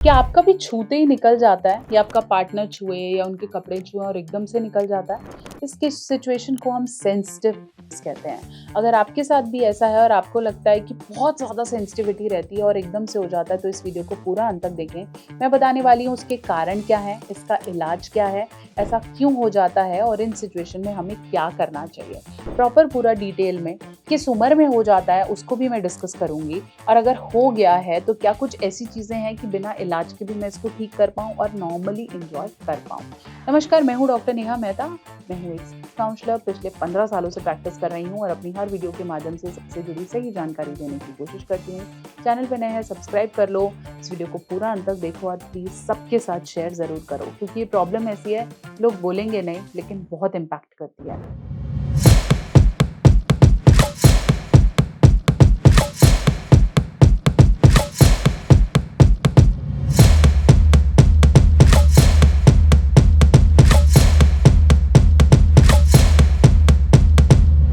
क्या आपका भी छूते ही निकल जाता है या आपका पार्टनर छुए या उनके कपड़े छुए और एकदम से निकल जाता है? इसकी सिचुएशन को हम सेंसिटिव कहते हैं। अगर आपके साथ भी ऐसा है और आपको लगता है कि बहुत ज़्यादा सेंसिटिविटी रहती है और एकदम से हो जाता है, तो इस वीडियो को पूरा अंत तक देखें। मैं बताने वाली हूँ उसके कारण क्या है, इसका इलाज क्या है, ऐसा क्यों हो जाता है और इन सिचुएशन में हमें क्या करना चाहिए। प्रॉपर पूरा डिटेल में किस उम्र में हो जाता है उसको भी मैं डिस्कस करूँगी, और अगर हो गया है तो क्या कुछ ऐसी चीज़ें हैं कि बिना इलाज के भी मैं इसको ठीक कर पाऊँ और नॉर्मली एन्जॉय कर पाऊँ। नमस्कार, मैं हूँ डॉक्टर नेहा मेहता। मैं हूँ एक काउंसलर, पिछले 15 सालों से प्रैक्टिस कर रही हूँ और अपनी हर वीडियो के माध्यम से सबसे जुड़ी सही जानकारी देने की कोशिश करती हूँ। चैनल पे नए हैं, सब्सक्राइब कर लो, इस वीडियो को पूरा अंत तक देखो और प्लीज़ सबके साथ शेयर ज़रूर करो, क्योंकि ये प्रॉब्लम ऐसी है, लोग बोलेंगे नहीं लेकिन बहुत इम्पैक्ट करती है।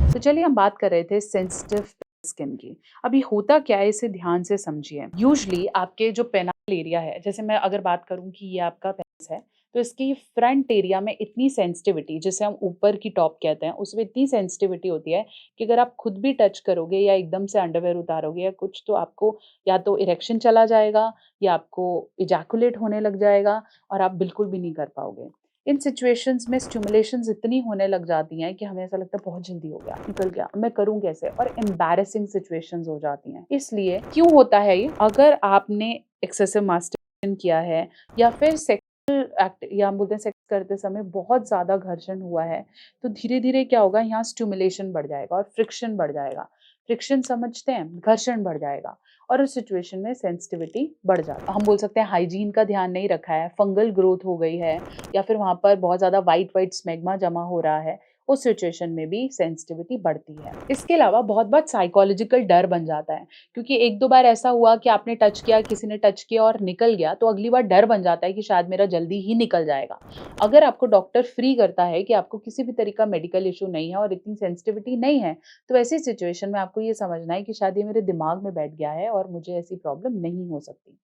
तो चलिए, हम बात कर रहे थे सेंसिटिव स्किन की। अभी होता क्या है, इसे ध्यान से समझिए। यूजुअली आपके जो पेनाइल एरिया है, जैसे मैं अगर बात करूँ कि ये आपका पेनिस है, तो इसकी फ्रंट एरिया में इतनी सेंसिटिविटी, जिसे हम ऊपर की टॉप कहते हैं, उसमें इतनी सेंसिटिविटी होती है कि अगर आप खुद भी टच करोगे या एकदम से अंडरवियर उतारोगे या कुछ, तो आपको या तो इरेक्शन चला जाएगा या आपको इजैकुलेट होने लग जाएगा और आप बिल्कुल भी नहीं कर पाओगे। इन सिचुएशंस में स्टिमुलेशंस इतनी होने लग जाती हैं कि हमें ऐसा लगता है बहुत जल्दी हो गया, निकल गया, मैं करूँ कैसे, और एम्बैरेसिंग सिचुएशंस हो जाती हैं। इसलिए क्यों होता है ये? अगर आपने एक्सेसिव मास्टरबेशन किया है या फिर सेक्सुअल एक्ट, या हम बोलते हैं सेक्स करते समय बहुत ज़्यादा घर्षण हुआ है, तो धीरे-धीरे क्या होगा, यहाँ स्टिमुलेशन बढ़ जाएगा और फ्रिक्शन बढ़ जाएगा। फ्रिक्शन समझते हैं? घर्षण बढ़ जाएगा और उस सिचुएशन में सेंसिटिविटी बढ़ जाती है। हम बोल सकते हैं हाइजीन का ध्यान नहीं रखा है, फंगल ग्रोथ हो गई है या फिर वहाँ पर बहुत ज़्यादा व्हाइट स्मैग्मा जमा हो रहा है, उस सिचुएशन में भी सेंसिटिविटी बढ़ती है। इसके अलावा बहुत बार साइकोलॉजिकल डर बन जाता है, क्योंकि 1-2 बार ऐसा हुआ कि आपने टच किया, किसी ने टच किया और निकल गया, तो अगली बार डर बन जाता है कि शायद मेरा जल्दी ही निकल जाएगा। अगर आपको डॉक्टर फ्री करता है कि आपको किसी भी तरह का मेडिकल इश्यू नहीं है और इतनी सेंसिटिविटी नहीं है, तो ऐसी सिचुएशन में आपको ये समझना है कि शायद ये मेरे दिमाग में बैठ गया है और मुझे ऐसी प्रॉब्लम नहीं हो सकती।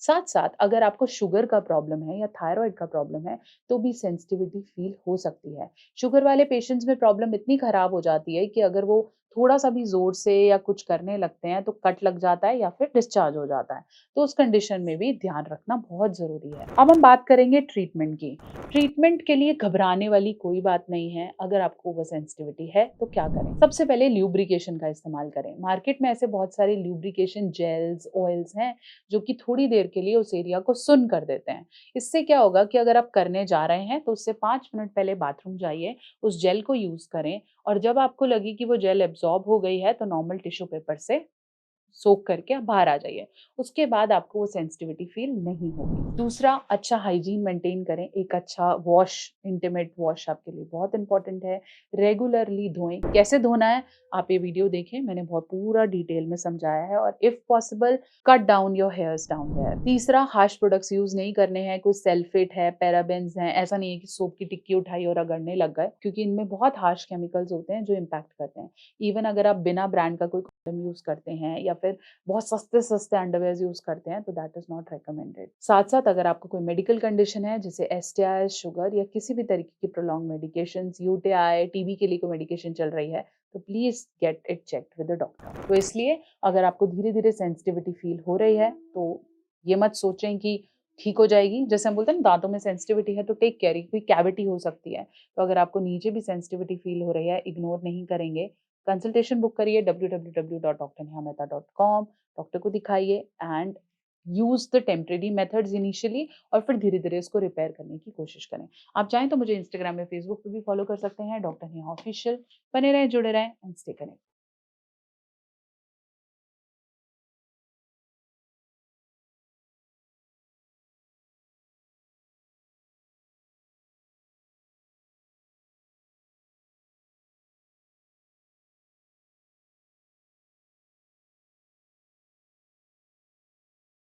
साथ-साथ अगर आपको शुगर का प्रॉब्लम है या थायरॉइड का प्रॉब्लम है, तो भी सेंसिटिविटी फ़ील हो सकती है। शुगर वाले पेशेंट्स में प्रॉब्लम इतनी खराब हो जाती है कि अगर वो थोड़ा-सा भी ज़ोर से या कुछ करने लगते हैं, तो कट लग जाता है या फिर डिस्चार्ज हो जाता है। तो उस कंडीशन में भी ध्यान रखना बहुत ज़रूरी है। अब हम बात करेंगे ट्रीटमेंट की। ट्रीटमेंट के लिए घबराने वाली कोई बात नहीं है। अगर आपको वो सेंसिटिविटी है, तो क्या करें? सबसे पहले ल्यूब्रिकेशन का इस्तेमाल करें। मार्केट में ऐसे बहुत सारे ल्यूब्रिकेशन जेल्स, ऑयल्स हैं, जो कि थोड़ी देर के लिए उस एरिया को सुन्न कर देते हैं। इससे क्या होगा कि अगर आप करने जा रहे हैं, तो उससे 5 मिनट पहले बाथरूम जाइए, उस जेल को यूज़ करें और जब आपको लगे कि वो जेल एब्ज़ॉर्ब हो गई है, तो नॉर्मल टिश्यू पेपर से सोक करके आप बाहर आ जाइए। उसके बाद आपको वो सेंसिटिविटी फ़ील नहीं होगी। दूसरा, अच्छा हाइजीन मेंटेन करें। एक अच्छा वॉश, इंटीमेट वॉश आपके लिए बहुत इम्पोर्टेंट है। रेगुलरली धोएँ। कैसे धोना है? आप ये वीडियो देखें, मैंने बहुत पूरा डिटेल में समझाया है, और if possible cut down your hairs down there. तीसरा, हार्श प्रोडक्ट्स यूज़ नहीं करने हैं। कोई सल्फेट है, पैराबेन्स हैं, ऐसा नहीं है कि सोप की टिक्की उठाई और रगड़ने लग गए, क्योंकि इनमें बहुत हार्श केमिकल्स होते हैं जो इम्पैक्ट करते हैं। इवन अगर आप बिना ब्रांड का कोई कंडोम यूज़ करते हैं या फिर बहुत सस्ते-सस्ते अंडरवियर्स यूज़ करते हैं, तो दैट इज़ नॉट रिकमेंडेड। साथ-साथ अगर आपको कोई मेडिकल कंडीशन है, जैसे एसटीआई, शुगर या किसी भी तरीके की प्रोलॉन्ग मेडिकेशंस, यूटीआई, टीबी के लिए कोई मेडिकेशन चल रही है, तो please get it checked with a doctor. तो इसलिए अगर आपको धीरे-धीरे सेंसिटिविटी फ़ील हो रही है, तो ये मत सोचें कि ठीक हो जाएगी। जैसे हम बोलते हैं ना, दाँतों में सेंसिटिविटी है तो टेक केयर, कोई कैविटी हो सकती है। तो अगर आपको नीचे भी सेंसिटिविटी फ़ील हो रही है, इग्नोर नहीं करेंगे। कंसल्टेशन बुक करिए www.drnehameta.com, डॉक्टर को दिखाइए and use the temporary methods initially, और फिर धीरे-धीरे इसको रिपेयर करने की कोशिश करें। आप चाहें तो मुझे इंस्टाग्राम या फेसबुक पे भी फॉलो कर सकते हैं, डॉक्टर नेहा ऑफिशियल। बने रहें, जुड़े रहें एंड स्टे कनेक्टेड।